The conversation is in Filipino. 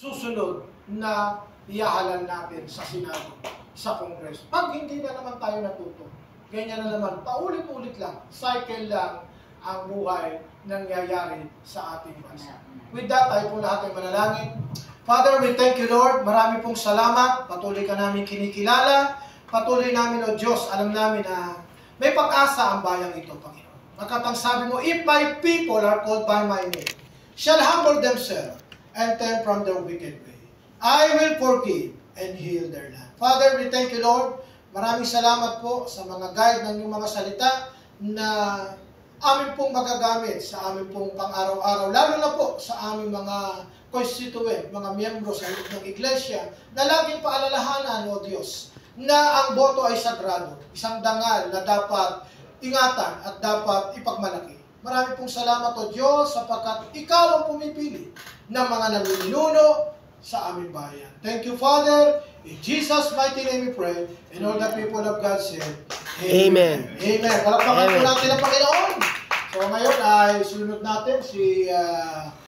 susunod na ihahalal natin sa Senado, sa Kongreso. Pag hindi na naman tayo natuto, ganyan na naman, paulit-ulit lang, cycle lang ang buhay nangyayari sa ating bansa. With that, tayo po lahat ay manalangin. Father, we thank you, Lord. Marami pong salamat. Patuloy ka namin kinikilala. Patuloy namin, O Diyos, alam namin na may pag-asa ang bayang ito, Panginoon. Nakatang sabi mo, if my people are called by my name, shall humble themselves and turn from their wicked way, I will forgive and heal their land. Father, we thank you, Lord. Maraming salamat po sa mga guide ng iyong mga salita na amin pong magagamit sa amin pong pang-araw-araw, lalo na po sa aming mga constituent, mga miyembro sa ng iglesia, na laging paalalahanan, O Diyos, na ang boto ay sagrado, isang dangal na dapat ingatan at dapat ipagmalaki. Marami pong salamat, O Diyos, sapagkat Ikaw ang pumipili ng mga namiminuno sa aming bayan. Thank you, Father. In Jesus' mighty name we pray. And all the people of God said, Amen. Amen. Palakpakan po natin ang Panginoon. So ngayon ay sunod natin si